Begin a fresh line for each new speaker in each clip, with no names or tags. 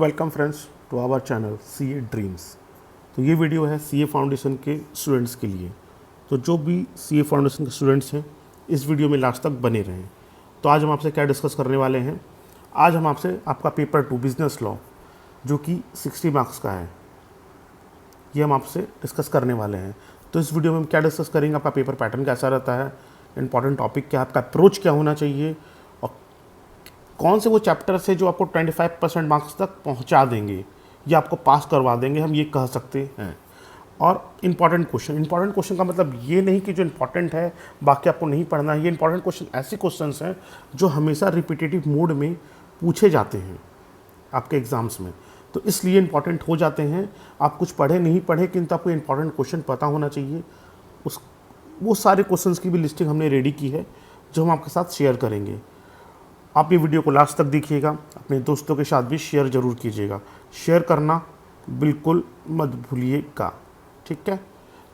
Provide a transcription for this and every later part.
Welcome friends to our channel CA dreams. तो ये video है सीए फाउंडेशन के स्टूडेंट्स के लिए। तो जो भी सीए फाउंडेशन के स्टूडेंट्स हैं इस वीडियो में लास्ट तक बने रहें। तो आज हम आपसे क्या डिस्कस करने वाले हैं। आज हम आपसे आपका पेपर 2 बिजनेस लॉ जो कि 60 मार्क्स का है, ये हम आपसे डिस्कस करने वाले हैं। तो इस वीडियो में हम क्या डिस्कस करेंगे, आपका पेपर पैटर्न कैसा रहता है, इंपॉर्टेंट टॉपिक क्या, आपका अप्रोच क्या होना चाहिए और कौन से वो चैप्टर्स है जो आपको 25% मार्क्स तक पहुंचा देंगे या आपको पास करवा देंगे, हम ये कह सकते हैं। और इंपॉर्टेंट क्वेश्चन का मतलब ये नहीं कि जो इंपॉर्टेंट है बाकी आपको नहीं पढ़ना है। ये इंपॉर्टेंट क्वेश्चन ऐसे क्वेश्चंस हैं जो हमेशा रिपीटेटिव मोड में पूछे जाते हैं आपके एग्ज़ाम्स में, तो इसलिए इंपॉर्टेंट हो जाते हैं। आप कुछ पढ़े नहीं पढ़े किंतु आपको इंपॉर्टेंट क्वेश्चन पता होना चाहिए। वो सारे क्वेश्चंस की भी लिस्टिंग हमने रेडी की है जो हम आपके साथ शेयर करेंगे। आप ये वीडियो को लास्ट तक देखिएगा, अपने दोस्तों के साथ भी शेयर ज़रूर कीजिएगा। शेयर करना बिल्कुल मत भूलिएगा, ठीक है।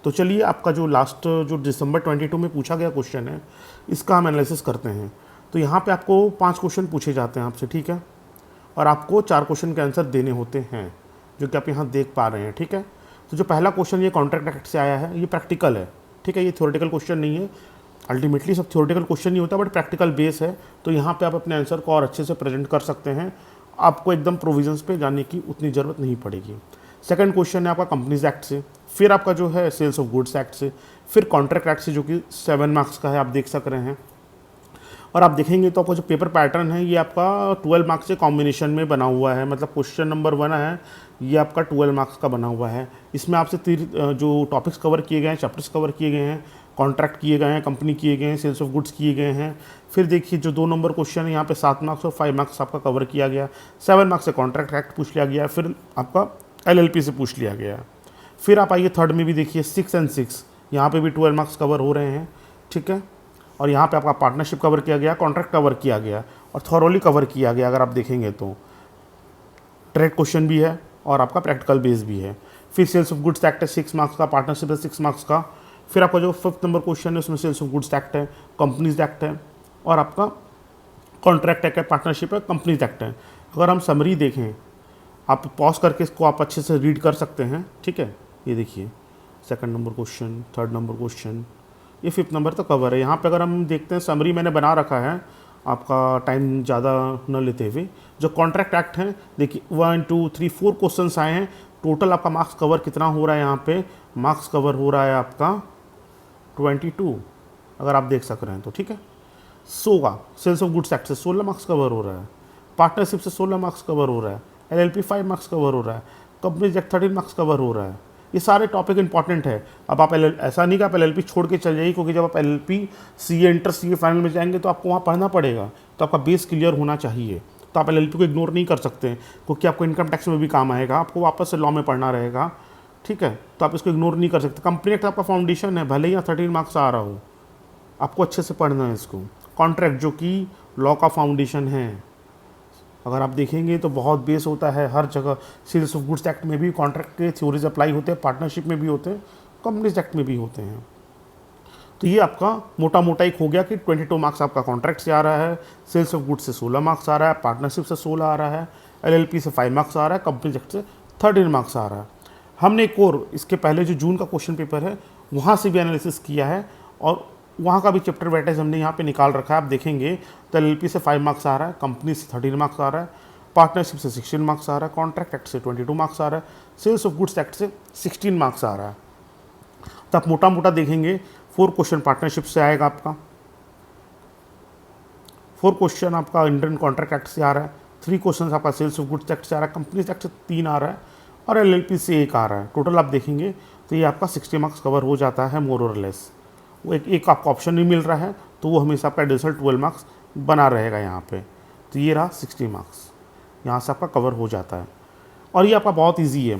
तो चलिए, आपका जो दिसंबर 22 में पूछा गया क्वेश्चन है इसका हम एनालिसिस करते हैं। तो यहाँ पे आपको 5 क्वेश्चन पूछे जाते हैं आपसे, ठीक है, और आपको 4 क्वेश्चन के आंसर देने होते हैं जो कि आप यहाँ देख पा रहे हैं, ठीक है। तो जो पहला क्वेश्चन ये कॉन्ट्रैक्ट एक्ट से आया है, ये प्रैक्टिकल है, ठीक है, ये थ्योरेटिकल क्वेश्चन नहीं है। अल्टीमेटली सब थ्योरेटिकल क्वेश्चन नहीं होता बट प्रैक्टिकल बेस है, तो यहाँ पे आप अपने आंसर को और अच्छे से प्रेजेंट कर सकते हैं। आपको एकदम प्रोविजंस पे जाने की उतनी ज़रूरत नहीं पड़ेगी। सेकंड क्वेश्चन है आपका कंपनीज एक्ट से, फिर आपका जो है सेल्स ऑफ गुड्स एक्ट से, फिर कॉन्ट्रैक्ट एक्ट से जो कि 7 मार्क्स का है, आप देख सक रहे हैं। और आप देखेंगे तो आपका जो पेपर पैटर्न है ये आपका 12 मार्क्स के कॉम्बिनेशन में बना हुआ है। मतलब क्वेश्चन नंबर 1 है ये आपका 12 मार्क्स का बना हुआ है। इसमें आपसे जो टॉपिक्स कवर किए गए हैं, चैप्टर्स कवर किए गए हैं, कॉन्ट्रैक्ट किए गए हैं, कंपनी किए गए हैं, सेल्स ऑफ गुड्स किए गए हैं। फिर देखिए जो 2 नंबर क्वेश्चन है यहाँ पे 7 मार्क्स और 5 मार्क्स आपका कवर किया गया। 7 मार्क्स से कॉन्ट्रैक्ट एक्ट पूछ लिया गया, फिर आपका LLP से पूछ लिया गया। फिर आप आइए थर्ड में भी देखिए 6 और 6, यहाँ पे भी 12 मार्क्स कवर हो रहे हैं, ठीक है। और यहाँ पे आपका पार्टनरशिप कवर किया गया, कॉन्ट्रैक्ट कवर किया गया और थॉरोली कवर किया गया। अगर आप देखेंगे तो ट्रेड क्वेश्चन भी है और आपका प्रैक्टिकल बेस भी है। फिर सेल्स ऑफ गुड्स एक्ट है 6 मार्क्स का, पार्टनरशिप है 6 मार्क्स का। फिर आपका जो 5th नंबर क्वेश्चन है उसमें सेल्स ऑफ गुड्स एक्ट है, कंपनीज एक्ट है और आपका कॉन्ट्रैक्ट एक्ट है, पार्टनरशिप है, कंपनीज एक्ट है। अगर हम समरी देखें, आप पॉज करके इसको आप अच्छे से रीड कर सकते हैं, ठीक है। ये देखिए 2nd number question, 3rd number question, ये 5th नंबर तो कवर है। यहाँ पे अगर हम देखते हैं समरी मैंने बना रखा है आपका टाइम ज़्यादा न लेते हुए। जो कॉन्ट्रैक्ट एक्ट है देखिए 1 2 3 4 क्वेश्चंस आए हैं। टोटल आपका मार्क्स कवर कितना हो रहा है, यहाँ पे मार्क्स कवर हो रहा है आपका 22, अगर आप देख सक रहे हैं तो, ठीक है। 100 का सेल्स ऑफ गुड्स एक्ट से 16 मार्क्स कवर हो रहा है, पार्टनरशिप से 16 मार्क्स कवर हो रहा है, LLP 5 मार्क्स कवर हो रहा है, कंपनीज एक्ट 13 मार्क्स कवर हो रहा है। ये सारे टॉपिक इंपॉर्टेंट है। अब आप ऐसा नहीं कि आप LLP छोड़ के चल जाइए, क्योंकि जब आप LLP CA inter CA final में जाएंगे तो आपको वहाँ पढ़ना पड़ेगा, तो आपका बेस क्लियर होना चाहिए। तो आप LLP को इग्नोर नहीं कर सकते क्योंकि आपको इनकम टैक्स में भी काम आएगा, आपको वापस से लॉ में पढ़ना रहेगा, ठीक है। तो आप इसको इग्नोर नहीं कर सकते। कंपनी एक्ट आपका फाउंडेशन है, भले ही यहाँ 13 मार्क्स आ रहा हो, आपको अच्छे से पढ़ना है इसको। कॉन्ट्रैक्ट जो कि लॉ का फाउंडेशन है, अगर आप देखेंगे तो बहुत बेस होता है हर जगह। सेल्स ऑफ गुड्स एक्ट में भी कॉन्ट्रैक्ट के थ्योरीज अप्लाई होते हैं, पार्टनरशिप में भी होते हैं, कंपनीज एक्ट में भी होते हैं। तो ये आपका मोटा मोटा एक हो गया कि 22 मार्क्स आपका कॉन्ट्रैक्ट से आ रहा है, सेल्स ऑफ गुड्स से 16 मार्क्स आ रहा है, पार्टनरशिप से 16 आ रहा है, LLP से 5 मार्क्स आ रहा है, कंपनीज एक्ट से 13 मार्क्स आ रहा है। हमने एक और इसके पहले जो जून का क्वेश्चन पेपर है वहाँ से भी एनालिसिस किया है और वहाँ का भी चैप्टर वेटेज हमने यहाँ पे निकाल रखा है। आप देखेंगे तो LLP से 5 मार्क्स आ रहा है, कंपनी से 13 मार्क्स आ रहा है, पार्टनरशिप से 16 मार्क्स आ रहा है, कॉन्ट्रैक्ट एक्ट से 22 मार्क्स आ रहा है, सेल्स ऑफ गुड्स एक्ट से 16 मार्क्स आ रहा है। तो आप मोटा मोटा देखेंगे 4 क्वेश्चन पार्टनरशिप से आएगा आपका, 4 क्वेश्चन आपका इंडियन कॉन्ट्रैक्ट एक्ट से आ रहा है, 3 क्वेश्चन आपका सेल्स ऑफ गुड्स एक्ट से आ रहा है, कंपनीज एक्ट से 3 आ रहा है और LLP से 1 आ रहा है। टोटल आप देखेंगे तो ये आपका 60 मार्क्स कवर हो जाता है मोर और लेस। वो एक आपको ऑप्शन नहीं मिल रहा है तो वो हमेशा आपका एडिशनल 12 मार्क्स बना रहेगा यहाँ पे। तो ये रहा 60 मार्क्स, यहाँ से आपका कवर हो जाता है और ये आपका बहुत इजी है।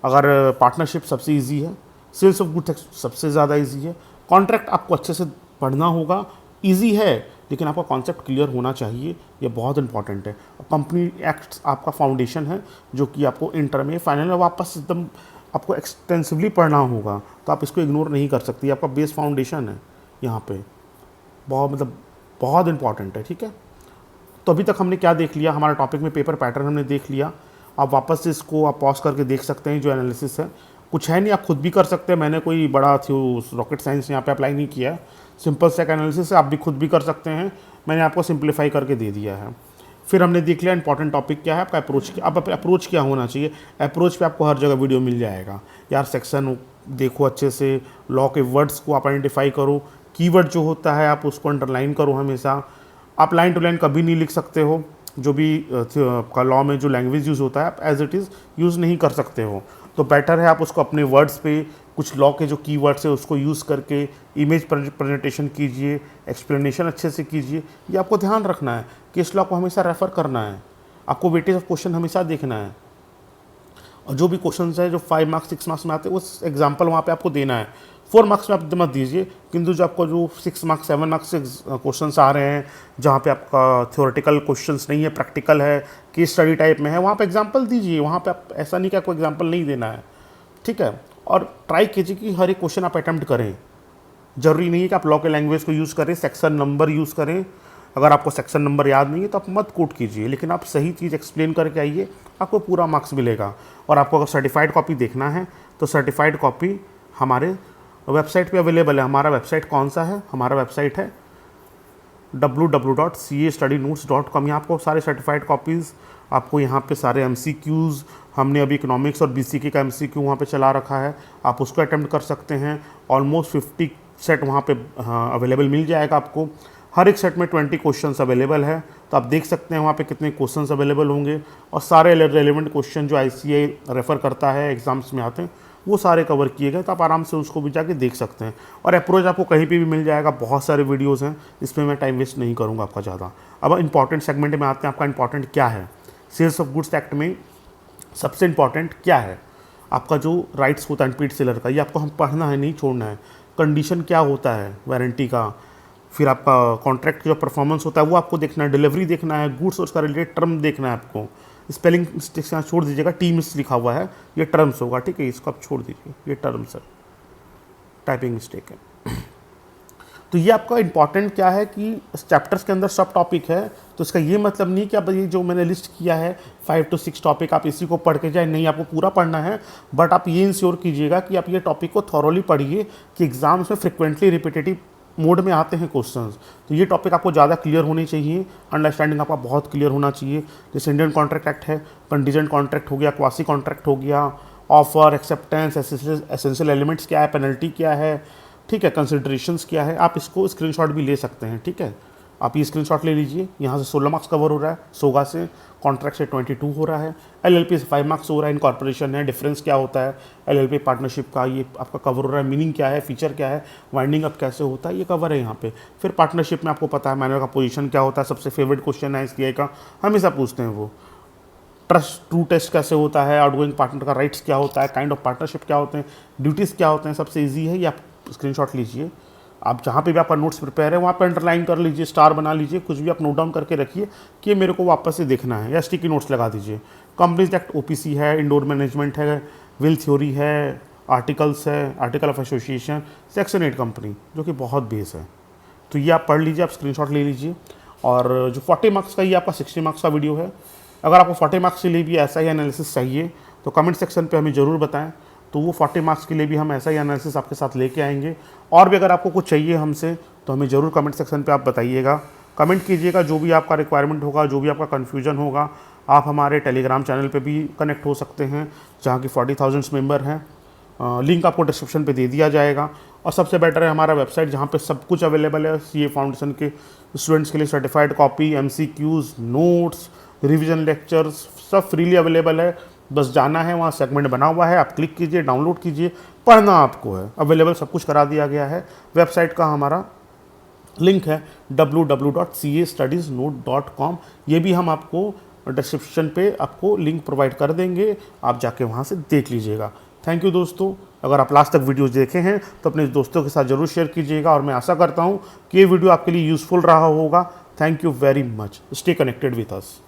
अगर पार्टनरशिप सबसे इजी है, सेल्स ऑफ गुड्स सबसे ज़्यादा इजी है, कॉन्ट्रैक्ट आपको अच्छे से पढ़ना होगा, इजी है लेकिन आपका कॉन्सेप्ट क्लियर होना चाहिए, ये बहुत इंपॉर्टेंट है। कंपनी एक्ट आपका फाउंडेशन है जो कि आपको इंटर में फाइनल में वापस एकदम आपको एक्सटेंसिवली पढ़ना होगा, तो आप इसको इग्नोर नहीं कर सकती। आपका बेस फाउंडेशन है यहाँ पे, बहुत इंपॉर्टेंट है, ठीक है। तो अभी तक हमने क्या देख लिया, हमारा टॉपिक में पेपर पैटर्न हमने देख लिया आप वापस से इसको आप पॉज करके देख सकते हैं। जो एनालिसिस है कुछ है नहीं, आप खुद भी कर सकते हैं। मैंने कोई बड़ा रॉकेट साइंस यहाँ पे अप्लाई नहीं किया है, सिंपल सा एनालिसिस है, आप भी खुद भी कर सकते हैं। मैंने आपको सिंप्लीफाई करके दे दिया है। फिर हमने देख लिया इंपॉर्टेंट टॉपिक क्या है, आपका अप्रोच क्या, अब अप्रोच क्या होना चाहिए। अप्रोच पे आपको हर जगह वीडियो मिल जाएगा यार। सेक्शन देखो अच्छे से, लॉ के वर्ड्स को आप आइडेंटिफाई करो, कीवर्ड जो होता है आप उसको अंडरलाइन करो हमेशा। आप लाइन टू लाइन कभी नहीं लिख सकते हो, जो भी आपका लॉ में जो लैंग्वेज यूज़ होता है आप एज इट इज़ यूज़ नहीं कर सकते हो। तो बेटर है आप उसको अपने वर्ड्स पे कुछ लॉ के जो कीवर्ड्स है उसको यूज़ करके इमेज प्रेजेंटेशन कीजिए, एक्सप्लेनेशन अच्छे से कीजिए। ये आपको ध्यान रखना है कि इस लॉ को हमेशा रेफ़र करना है, आपको वेटेज ऑफ क्वेश्चन हमेशा देखना है। और जो भी क्वेश्चन है जो 5 मार्क्स 6 मार्क्स में आते हैं उस एग्जाम्पल वहाँ पे आपको देना है। 4 मार्क्स में आप मत दीजिए, किंतु जो आपको जो 6 मार्क्स 7 मार्क्स से क्वेश्चन आ रहे हैं जहाँ पे आपका थ्योरेटिकल क्वेश्चंस नहीं है, प्रैक्टिकल है, केस स्टडी टाइप में है, वहाँ पे एग्जांपल दीजिए। वहाँ पे आप ऐसा नहीं कि आपको एग्जांपल नहीं देना है, ठीक है। और ट्राई कीजिए कि हर एक क्वेश्चन आप अटैम्प्ट करें। ज़रूरी नहीं है कि आप लॉ के लैंग्वेज को यूज़ करें, सेक्शन नंबर यूज़ करें। अगर आपको सेक्शन नंबर याद नहीं है तो आप मत कोट कीजिए, लेकिन आप सही चीज़ एक्सप्लेन करके आइए, आपको पूरा मार्क्स मिलेगा। और आपको अगर सर्टिफाइड कॉपी देखना है तो सर्टिफाइड कॉपी हमारे वेबसाइट पे अवेलेबल है। हमारा वेबसाइट कौन सा है? हमारा वेबसाइट है www.castudynotes.com। यहाँ आपको सारे सर्टिफाइड कॉपीज़, आपको यहाँ पे सारे MCQs, हमने अभी इकोनॉमिक्स और BCK का MCQ वहाँ पे चला रखा है, आप उसको अटेम्प्ट कर सकते हैं। ऑलमोस्ट 50 सेट वहाँ पे अवेलेबल मिल जाएगा आपको। हर एक सेट में 20 क्वेश्चंस अवेलेबल है, तो आप देख सकते हैं वहाँ पे कितने क्वेश्चंस अवेलेबल होंगे। और सारे रेलेवेंट क्वेश्चन जो ICAI रेफ़र करता है, एग्जाम्स में आते हैं, वो सारे कवर किए गए, तो आप आराम से उसको भी जाके देख सकते हैं। और अप्रोच आपको कहीं पे भी मिल जाएगा, बहुत सारे वीडियोस हैं, इसमें मैं टाइम वेस्ट नहीं करूँगा आपका ज़्यादा। अब इंपॉर्टेंट सेगमेंट में आते हैं। आपका इंपॉर्टेंट क्या है? सेल्स ऑफ गुड्स एक्ट में सबसे इंपॉर्टेंट क्या है? आपका जो राइट्स होता है अनपेड सेलर का, ये आपको हम पढ़ना है, नहीं छोड़ना है। कंडीशन क्या होता है वारंटी का, फिर आपका कॉन्ट्रैक्ट का जो परफॉर्मेंस होता है वो आपको देखना है, डिलीवरी देखना है, गुड्स और उसका रिलेटेड टर्म देखना है आपको। स्पेलिंग मिस्टेक्स यहाँ छोड़ दीजिएगा, टी मिस लिखा हुआ है, ये टर्म्स होगा, ठीक है, इसको आप छोड़ दीजिए, ये टर्म्स है, टाइपिंग मिस्टेक है। तो ये आपका इंपॉर्टेंट क्या है कि चैप्टर्स के अंदर सब टॉपिक है, तो इसका ये मतलब नहीं कि आप ये जो मैंने लिस्ट किया है 5 to 6 टॉपिक आप इसी को पढ़ के जाए, नहीं, आपको पूरा पढ़ना है। बट आप ये इंश्योर कीजिएगा कि आप ये टॉपिक को थॉरोली पढ़िए कि एग्जाम्स में फ्रिक्वेंटली रिपीटेटिव मोड में आते हैं क्वेश्चंस, तो ये टॉपिक आपको ज़्यादा क्लियर होनी चाहिए, अंडरस्टैंडिंग आपका बहुत क्लियर होना चाहिए। जैसे इंडियन कॉन्ट्रैक्ट एक्ट है, कंटीजेंट कॉन्ट्रैक्ट हो गया, क्वासी कॉन्ट्रैक्ट हो गया, ऑफर, एक्सेप्टेंस, एसेंशियल एलिमेंट्स क्या है, पेनल्टी क्या है, ठीक है, कंसिडरेशंस क्या है। आप इसको स्क्रीनशॉट भी ले सकते हैं, ठीक है। आप ये स्क्रीनशॉट ले लीजिए। यहाँ से 16 मार्क्स कवर हो रहा है, सोगा से, कॉन्ट्रैक्ट से 22 हो रहा है, LLP से 5 मार्क्स हो रहा है, इनकॉर्पोरेशन है, डिफरेंस क्या होता है LLP पार्टनरशिप का, ये आपका कवर हो रहा है, मीनिंग क्या है, फीचर क्या है, वाइंडिंग अप कैसे होता है, ये कवर है यहाँ पे। फिर पार्टनरशिप में आपको पता है मैनेजर का पोजीशन क्या होता है, सबसे फेवरेट क्वेश्चन है SBI का, हमेशा पूछते हैं वो। ट्रस्ट ट्रू टेस्ट कैसे होता है, आउटगोइंग पार्टनर का राइट्स क्या होता है, काइंड ऑफ पार्टनरशिप क्या होते हैं, ड्यूटीज़ क्या होते हैं, सबसे ईजी है ये। आप स्क्रीनशॉट लीजिए, आप जहाँ पे भी आपका नोट्स प्रिपेयर है वहाँ पे अंडरलाइन कर लीजिए, स्टार बना लीजिए, कुछ भी आप नोट डाउन करके रखिए कि ये मेरे को वापस से देखना है, या स्टिकी नोट्स लगा दीजिए। कंपनीज एक्ट OPC है, इंडोर मैनेजमेंट है, विल थ्योरी है, आर्टिकल्स है, article of association, section 8 company, जो कि बहुत बेस है। तो ये आप पढ़ लीजिए, आप स्क्रीनशॉट ले लीजिए। और जो 40 मार्क्स का ये आपका 60 मार्क्स का वीडियो है। अगर आपको 40 मार्क्स के लिए भी ऐसा ही एनालिसिस चाहिए तो कमेंट सेक्शन पे हमें ज़रूर बताएं, तो वो 40 मार्क्स के लिए भी हम ऐसा ही एनालिसिस आपके साथ लेके आएंगे। और भी अगर आपको कुछ चाहिए हमसे तो हमें ज़रूर कमेंट सेक्शन पे आप बताइएगा, कमेंट कीजिएगा। जो भी आपका रिक्वायरमेंट होगा, जो भी आपका कन्फ्यूजन होगा, आप हमारे टेलीग्राम चैनल पे भी कनेक्ट हो सकते हैं, जहाँ की 40,000 मेंबर हैं। लिंक आपको डिस्क्रिप्शन पे दे दिया जाएगा। और सबसे बेटर है हमारा वेबसाइट, जहाँ पे सब कुछ अवेलेबल है। CA फाउंडेशन के स्टूडेंट्स के लिए certified copy, MCQs, notes, revision lectures सब फ्रीली अवेलेबल है। बस जाना है, वहाँ सेगमेंट बना हुआ है, आप क्लिक कीजिए, डाउनलोड कीजिए, पढ़ना आपको है। अवेलेबल सब कुछ करा दिया गया है। वेबसाइट का हमारा लिंक है www.castudiesnote.com। ये भी हम आपको डिस्क्रिप्शन पे आपको लिंक प्रोवाइड कर देंगे, आप जाके वहाँ से देख लीजिएगा। थैंक यू दोस्तों। अगर आप लास्ट तक वीडियोस देखे हैं तो अपने दोस्तों के साथ ज़रूर शेयर कीजिएगा, और मैं आशा करता हूँ कि ये वीडियो आपके लिए यूज़फुल रहा होगा। Thank you very much. Stay connected with us.